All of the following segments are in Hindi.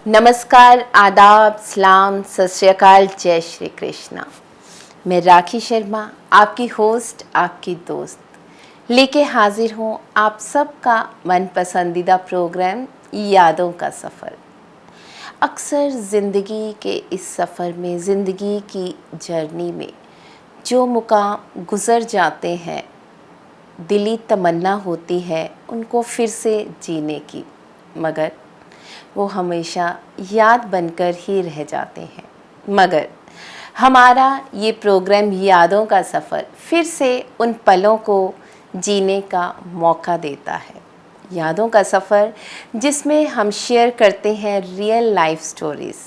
नमस्कार, आदाब, सलाम, सत श्री अकाल, जय श्री कृष्णा। मैं राखी शर्मा, आपकी होस्ट, आपकी दोस्त लेके हाजिर हूँ आप सबका मन पसंदीदा प्रोग्राम यादों का सफ़र। अक्सर ज़िंदगी के इस सफ़र में, ज़िंदगी की जर्नी में जो मुकाम गुज़र जाते हैं, दिली तमन्ना होती है उनको फिर से जीने की, मगर वो हमेशा याद बनकर ही रह जाते हैं। मगर हमारा ये प्रोग्राम यादों का सफ़र फिर से उन पलों को जीने का मौका देता है। यादों का सफ़र जिसमें हम शेयर करते हैं real life stories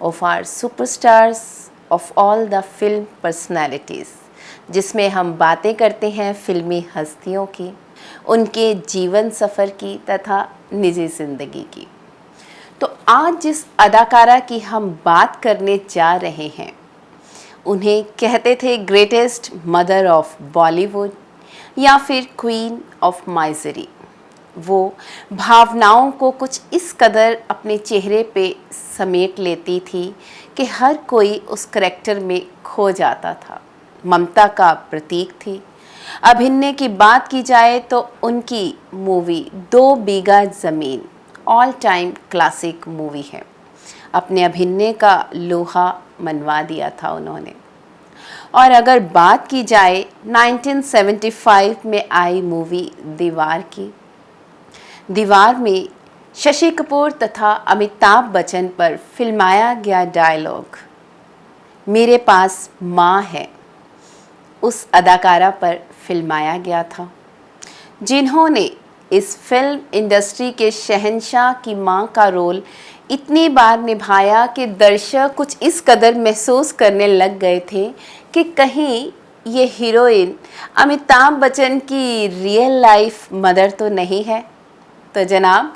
of our superstars, of all the film personalities, जिसमें हम बातें करते हैं फिल्मी हस्तियों की, उनके जीवन सफ़र की तथा निजी ज़िंदगी की। तो आज जिस अदाकारा की हम बात करने जा रहे हैं, उन्हें कहते थे ग्रेटेस्ट मदर ऑफ बॉलीवुड या फिर क्वीन ऑफ माइजरी। वो भावनाओं को कुछ इस कदर अपने चेहरे पे समेट लेती थी कि हर कोई उस करैक्टर में खो जाता था। ममता का प्रतीक थी। अभिनय की बात की जाए तो उनकी मूवी 2 बीघा ज़मीन ऑल टाइम क्लासिक मूवी है। अपने अभिनय का लोहा मनवा दिया था उन्होंने। और अगर बात की जाए 1975 में आई मूवी दीवार की, दीवार में शशि कपूर तथा अमिताभ बच्चन पर फिल्माया गया डायलॉग मेरे पास माँ है, उस अदाकारा पर फिल्माया गया था, जिन्होंने इस फिल्म इंडस्ट्री के शहंशाह की मां का रोल इतनी बार निभाया कि दर्शक कुछ इस कदर महसूस करने लग गए थे कि कहीं ये हीरोइन अमिताभ बच्चन की रियल लाइफ मदर तो नहीं है। तो जनाब,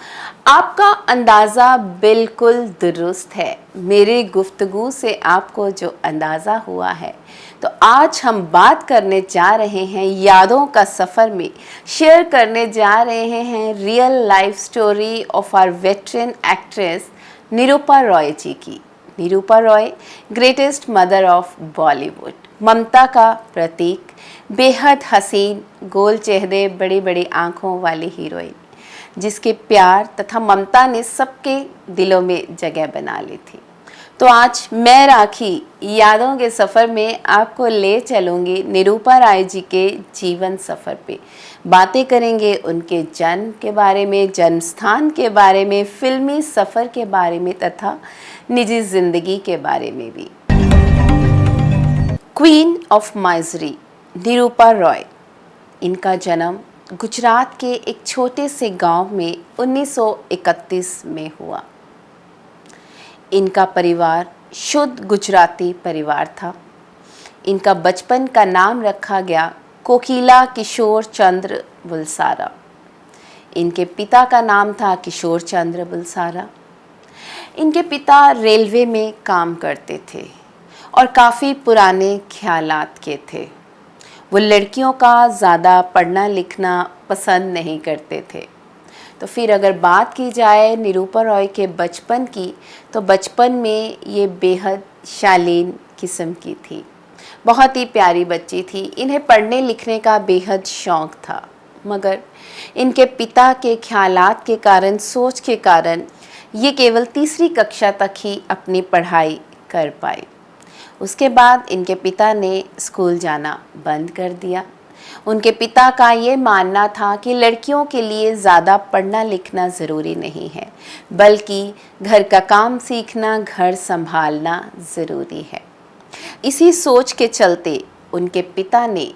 आपका अंदाज़ा बिल्कुल दुरुस्त है। मेरी गुफ्तगू से आपको जो अंदाज़ा हुआ है, तो आज हम बात करने जा रहे हैं यादों का सफ़र में शेयर करने जा रहे हैं real life story of our veteran actress Nirupa Roy ji की। Nirupa Roy greatest mother of Bollywood, ममता का प्रतीक, बेहद हसीन, गोल चेहरे, बड़ी बड़ी आँखों वाली हीरोइन, जिसके प्यार तथा ममता ने सबके दिलों में जगह बना ली थी। तो आज मैं राखी यादों के सफ़र में आपको ले चलूँगी निरूपा रॉय जी के जीवन सफ़र पे। बातें करेंगे उनके जन्म के बारे में, जन्म स्थान के बारे में, फिल्मी सफ़र के बारे में तथा निजी ज़िंदगी के बारे में भी। Queen of misery Nirupa Roy, इनका जन्म गुजरात के एक छोटे से गांव में 1931 में हुआ। इनका परिवार शुद्ध गुजराती परिवार था। इनका बचपन का नाम रखा गया कोकिला किशोर चंद्र बुलसारा। इनके पिता का नाम था किशोर चंद्र बुलसारा। इनके पिता रेलवे में काम करते थे और काफ़ी पुराने ख्यालात के थे। वो लड़कियों का ज़्यादा पढ़ना लिखना पसंद नहीं करते थे। तो फिर अगर बात की जाए निरूपा रॉय के बचपन की, तो बचपन में ये बेहद शालीन किस्म की थी, बहुत ही प्यारी बच्ची थी। इन्हें पढ़ने लिखने का बेहद शौक़ था, मगर इनके पिता के ख्यालात के कारण, सोच के कारण ये केवल 3री कक्षा तक ही अपनी पढ़ाई कर पाई। उसके बाद इनके पिता ने स्कूल जाना बंद कर दिया। उनके पिता का ये मानना था कि लड़कियों के लिए ज़्यादा पढ़ना लिखना ज़रूरी नहीं है, बल्कि घर का काम सीखना, घर संभालना ज़रूरी है। इसी सोच के चलते उनके पिता ने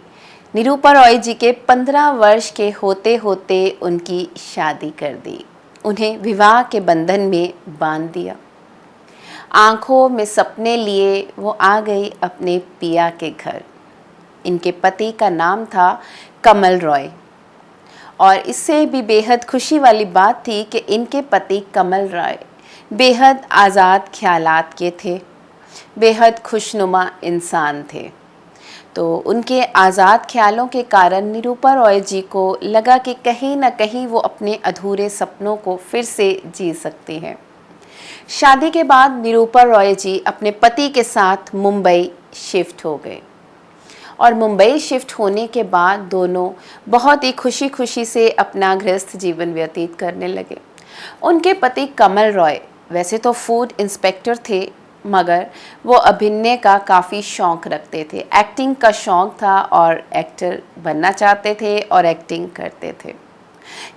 निरूपा रॉय जी के 15 वर्ष के होते होते उनकी शादी कर दी। उन्हें विवाह के बंधन में बांध दिया। आँखों में सपने लिए वो आ गई अपने पिया के घर। इनके पति का नाम था कमल रॉय, और इससे भी बेहद खुशी वाली बात थी कि इनके पति कमल रॉय बेहद आज़ाद ख्यालात के थे, बेहद खुशनुमा इंसान थे। तो उनके आज़ाद ख्यालों के कारण निरूपा रॉय जी को लगा कि कहीं ना कहीं वो अपने अधूरे सपनों को फिर से जी सकती हैं। शादी के बाद निरूपा रॉय जी अपने पति के साथ मुंबई शिफ्ट हो गए और मुंबई शिफ्ट होने के बाद दोनों बहुत ही खुशी खुशी से अपना गृहस्थ जीवन व्यतीत करने लगे। उनके पति कमल रॉय वैसे तो फूड इंस्पेक्टर थे, मगर वो अभिनय का काफ़ी शौक़ रखते थे, एक्टिंग का शौक़ था और एक्टर बनना चाहते थे और एक्टिंग करते थे।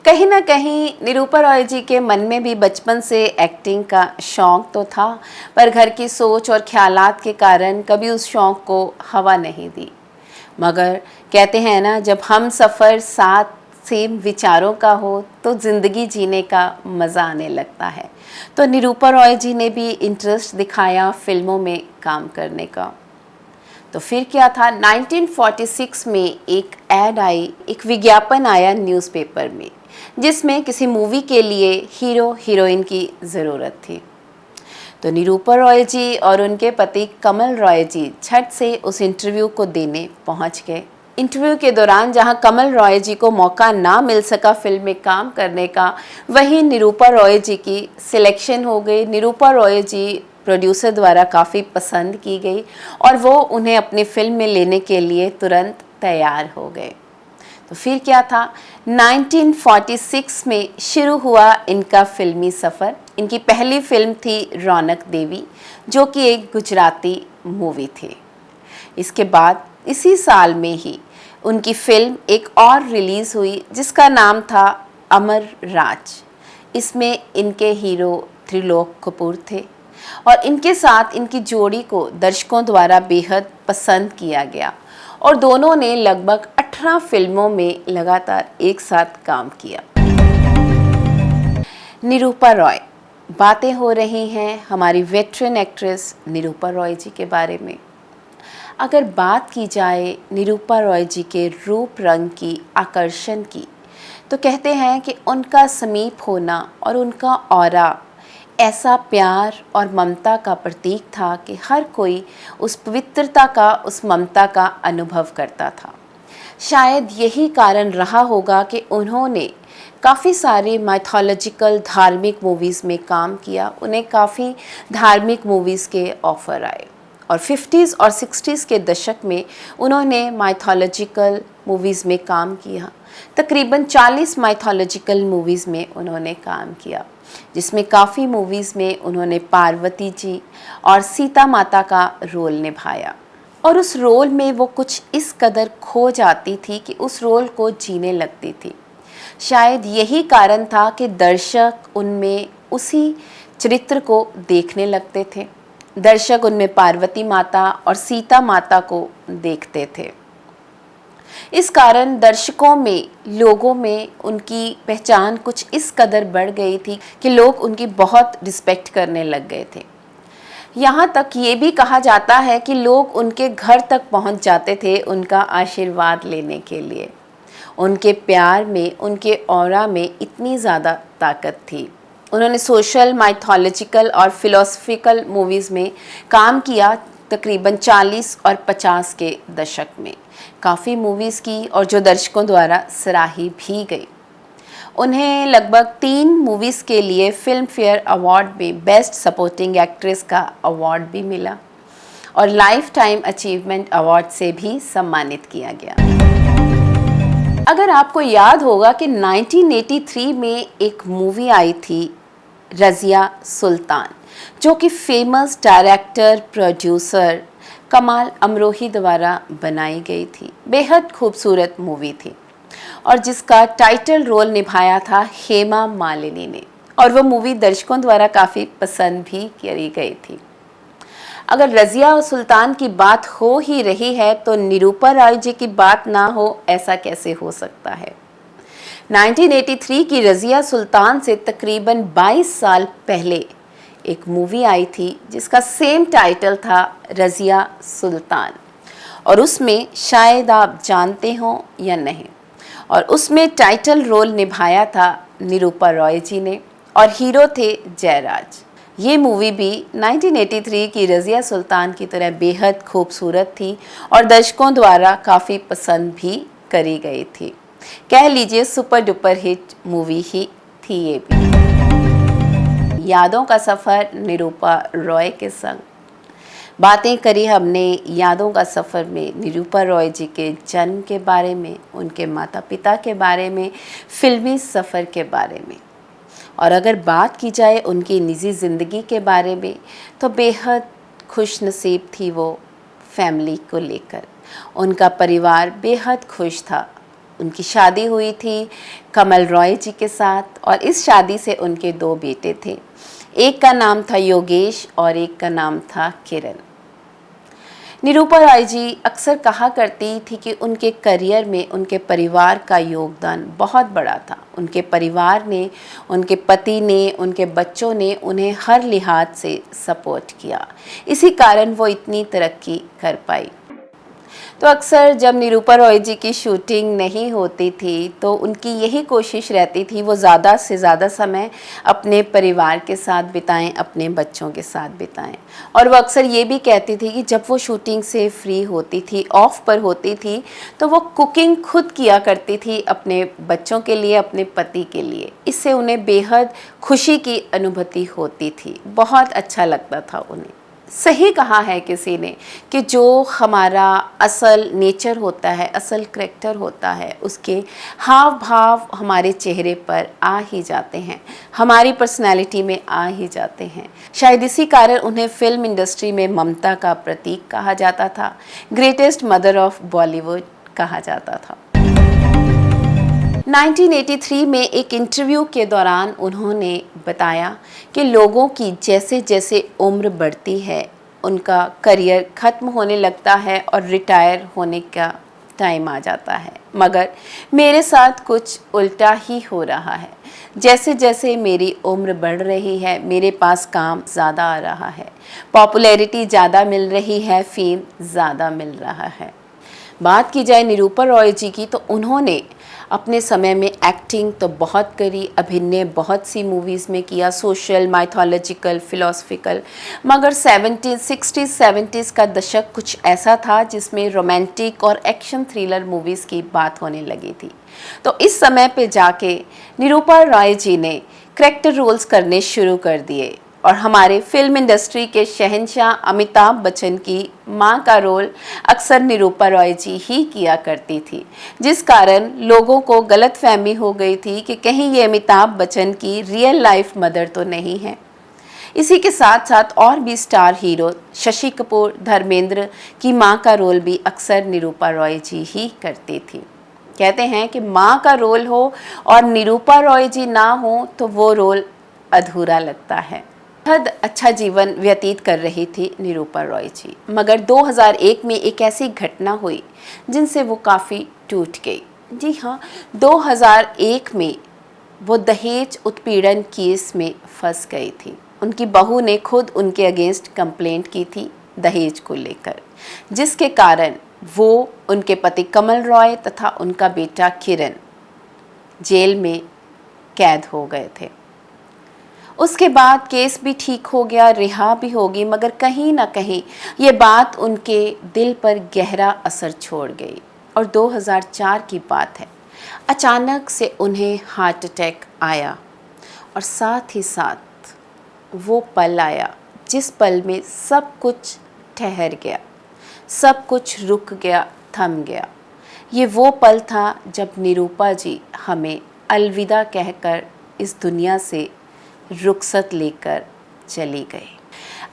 कहीं ना कहीं निरूपा रॉय जी के मन में भी बचपन से एक्टिंग का शौक़ तो था, पर घर की सोच और ख्यालात के कारण कभी उस शौक़ को हवा नहीं दी। मगर कहते हैं ना, जब हम सफ़र साथ सेम विचारों का हो तो ज़िंदगी जीने का मज़ा आने लगता है। तो निरूपा रॉय जी ने भी इंटरेस्ट दिखाया फिल्मों में काम करने का। तो फिर क्या था, 1946 में एक ऐड आई, एक विज्ञापन आया न्यूज़पेपर में, जिसमें किसी मूवी के लिए हीरो हीरोइन की ज़रूरत थी। तो निरूपा रॉय जी और उनके पति कमल रॉय जी झट से उस इंटरव्यू को देने पहुंच गए। इंटरव्यू के दौरान जहां कमल रॉय जी को मौका ना मिल सका फिल्म में काम करने का, वहीं निरूपा रॉय जी की सिलेक्शन हो गई। निरूपा रॉय जी प्रोड्यूसर द्वारा काफ़ी पसंद की गई और वो उन्हें अपनी फिल्म में लेने के लिए तुरंत तैयार हो गए। तो फिर क्या था, 1946 में शुरू हुआ इनका फिल्मी सफ़र। इनकी पहली फिल्म थी रौनक देवी, जो कि एक गुजराती मूवी थी। इसके बाद इसी साल में ही उनकी फिल्म एक और रिलीज़ हुई, जिसका नाम था अमर राज। इसमें इनके हीरो त्रिलोक कपूर थे और इनके साथ इनकी जोड़ी को दर्शकों द्वारा बेहद पसंद किया गया और दोनों ने लगभग 18 फिल्मों में लगातार एक साथ काम किया। निरूपा रॉय, बातें हो रही हैं हमारी वेटरन एक्ट्रेस निरूपा रॉय जी के बारे में। अगर बात की जाए निरूपा रॉय जी के रूप रंग की, आकर्षण की, तो कहते हैं कि उनका समीप होना और उनका ऑरा ऐसा प्यार और ममता का प्रतीक था कि हर कोई उस पवित्रता का, उस ममता का अनुभव करता था। शायद यही कारण रहा होगा कि उन्होंने काफ़ी सारे माइथोलॉजिकल धार्मिक मूवीज़ में काम किया। उन्हें काफ़ी धार्मिक मूवीज़ के ऑफ़र आए और 50s और 60s के दशक में उन्होंने माइथोलॉजिकल मूवीज़ में काम किया। तकरीबन 40 माइथोलॉजिकल मूवीज़ में उन्होंने काम किया, जिसमें काफ़ी मूवीज़ में उन्होंने पार्वती जी और सीता माता का रोल निभाया और उस रोल में वो कुछ इस कदर खो जाती थी कि उस रोल को जीने लगती थी। शायद यही कारण था कि दर्शक उनमें उसी चरित्र को देखने लगते थे। दर्शक उनमें पार्वती माता और सीता माता को देखते थे। इस कारण दर्शकों में, लोगों में उनकी पहचान कुछ इस कदर बढ़ गई थी कि लोग उनकी बहुत रिस्पेक्ट करने लग गए थे। यहाँ तक ये भी कहा जाता है कि लोग उनके घर तक पहुँच जाते थे उनका आशीर्वाद लेने के लिए। उनके प्यार में, उनके ऑरा में इतनी ज़्यादा ताकत थी। उन्होंने सोशल, माइथोलॉजिकल और फिलोसफिकल मूवीज़ में काम किया। तकरीबन 40 और 50 के दशक में काफ़ी मूवीज़ की और जो दर्शकों द्वारा सराही भी गई। उन्हें लगभग 3 मूवीज़ के लिए फिल्म फेयर अवार्ड में बेस्ट सपोर्टिंग एक्ट्रेस का अवार्ड भी मिला और लाइफ टाइम अचीवमेंट अवार्ड से भी सम्मानित किया गया। अगर आपको याद होगा कि 1983 में एक मूवी आई थी रज़िया सुल्तान, जो कि फेमस डायरेक्टर प्रोड्यूसर कमाल अमरोही द्वारा बनाई गई थी। बेहद खूबसूरत मूवी थी और जिसका टाइटल रोल निभाया था हेमा मालिनी ने और वो मूवी दर्शकों द्वारा काफ़ी पसंद भी करी गई थी। अगर रज़िया और सुल्तान की बात हो ही रही है तो निरूपा रॉय जी की बात ना हो, ऐसा कैसे हो सकता है। 1983 की रज़िया सुल्तान से तकरीबन 22 साल पहले एक मूवी आई थी जिसका सेम टाइटल था रज़िया सुल्तान और उसमें शायद आप जानते हो या नहीं, और उसमें टाइटल रोल निभाया था निरूपा रॉय जी ने और हीरो थे जयराज। ये मूवी भी 1983 की रज़िया सुल्तान की तरह बेहद खूबसूरत थी और दर्शकों द्वारा काफ़ी पसंद भी करी गई थी। कह लीजिए सुपर डुपर हिट मूवी ही थी ये भी। यादों का सफ़र निरूपा रॉय के संग। बातें करी हमने यादों का सफ़र में निरूपा रॉय जी के जन्म के बारे में, उनके माता पिता के बारे में, फिल्मी सफ़र के बारे में। और अगर बात की जाए उनकी निजी ज़िंदगी के बारे में तो बेहद खुशनसीब थी वो फैमिली को लेकर। उनका परिवार बेहद खुश था। उनकी शादी हुई थी कमल रॉय जी के साथ और इस शादी से उनके 2 बेटे थे। एक का नाम था योगेश और एक का नाम था किरण। निरूपा रॉय जी अक्सर कहा करती थी कि उनके करियर में उनके परिवार का योगदान बहुत बड़ा था। उनके परिवार ने, उनके पति ने, उनके बच्चों ने उन्हें हर लिहाज से सपोर्ट किया। इसी कारण वो इतनी तरक्की कर पाई। तो अक्सर जब निरूपा रॉय जी की शूटिंग नहीं होती थी तो उनकी यही कोशिश रहती थी वो ज़्यादा से ज़्यादा समय अपने परिवार के साथ बिताएं, अपने बच्चों के साथ बिताएं। और वो अक्सर ये भी कहती थी कि जब वो शूटिंग से फ्री होती थी, ऑफ पर होती थी, तो वो कुकिंग खुद किया करती थी अपने बच्चों के लिए, अपने पति के लिए। इससे उन्हें बेहद खुशी की अनुभूति होती थी, बहुत अच्छा लगता था उन्हें। सही कहा है किसी ने कि जो हमारा असल नेचर होता है, असल करैक्टर होता है, उसके हाव भाव हमारे चेहरे पर आ ही जाते हैं, हमारी पर्सनैलिटी में आ ही जाते हैं। शायद इसी कारण उन्हें फिल्म इंडस्ट्री में ममता का प्रतीक कहा जाता था, ग्रेटेस्ट मदर ऑफ बॉलीवुड कहा जाता था। 1983 में एक इंटरव्यू के दौरान उन्होंने बताया कि लोगों की जैसे जैसे उम्र बढ़ती है उनका करियर ख़त्म होने लगता है और रिटायर होने का टाइम आ जाता है, मगर मेरे साथ कुछ उल्टा ही हो रहा है। जैसे जैसे मेरी उम्र बढ़ रही है मेरे पास काम ज़्यादा आ रहा है, पॉपुलैरिटी ज़्यादा मिल रही है, फेम ज़्यादा मिल रहा है। बात की जाए निरूपा रॉय जी की तो उन्होंने अपने समय में एक्टिंग तो बहुत करी, अभिनय बहुत सी मूवीज़ में किया, सोशल, माइथोलॉजिकल, फिलोसफिकल, मगर 60s 70s का दशक कुछ ऐसा था जिसमें रोमांटिक और एक्शन थ्रिलर मूवीज़ की बात होने लगी थी। तो इस समय पे जाके निरूपा रॉय जी ने करैक्टर रोल्स करने शुरू कर दिए और हमारे फिल्म इंडस्ट्री के शहंशाह अमिताभ बच्चन की मां का रोल अक्सर निरूपा रॉय जी ही किया करती थी, जिस कारण लोगों को गलतफहमी हो गई थी कि कहीं ये अमिताभ बच्चन की रियल लाइफ मदर तो नहीं है। इसी के साथ साथ और भी स्टार हीरो शशि कपूर, धर्मेंद्र की मां का रोल भी अक्सर निरूपा रॉय जी ही करती थी। कहते हैं कि मां का रोल हो और निरूपा रॉय जी ना हो तो वो रोल अधूरा लगता है। बेहद अच्छा जीवन व्यतीत कर रही थी निरूपा रॉय जी, मगर 2001 में एक ऐसी घटना हुई जिनसे वो काफ़ी टूट गई। जी हाँ, 2001 में वो दहेज उत्पीड़न केस में फंस गई थी। उनकी बहू ने खुद उनके अगेंस्ट कंप्लेंट की थी दहेज को लेकर, जिसके कारण वो, उनके पति कमल रॉय तथा उनका बेटा किरण जेल में कैद हो गए थे। उसके बाद केस भी ठीक हो गया, रिहा भी होगी, मगर कहीं ना कहीं ये बात उनके दिल पर गहरा असर छोड़ गई। और 2004 की बात है, अचानक से उन्हें हार्ट अटैक आया और साथ ही साथ वो पल आया जिस पल में सब कुछ ठहर गया, सब कुछ रुक गया, थम गया। ये वो पल था जब निरूपा जी हमें अलविदा कहकर इस दुनिया से रुखसत लेकर चली गई।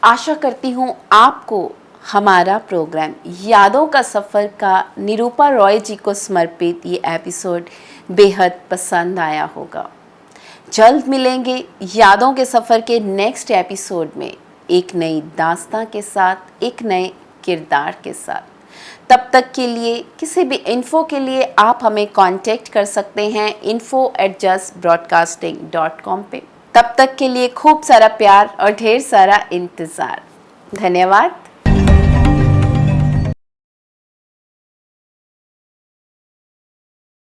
आशा करती हूँ आपको हमारा प्रोग्राम यादों का सफ़र का निरूपा रॉय जी को समर्पित ये एपिसोड बेहद पसंद आया होगा। जल्द मिलेंगे यादों के सफ़र के नेक्स्ट एपिसोड में एक नई दास्तां के साथ, एक नए किरदार के साथ। तब तक के लिए किसी भी इन्फो के लिए आप हमें कांटेक्ट कर सकते हैं info@justbroadcasting.com पे। तब तक के लिए खूब सारा प्यार और ढेर सारा इंतज़ार। धन्यवाद।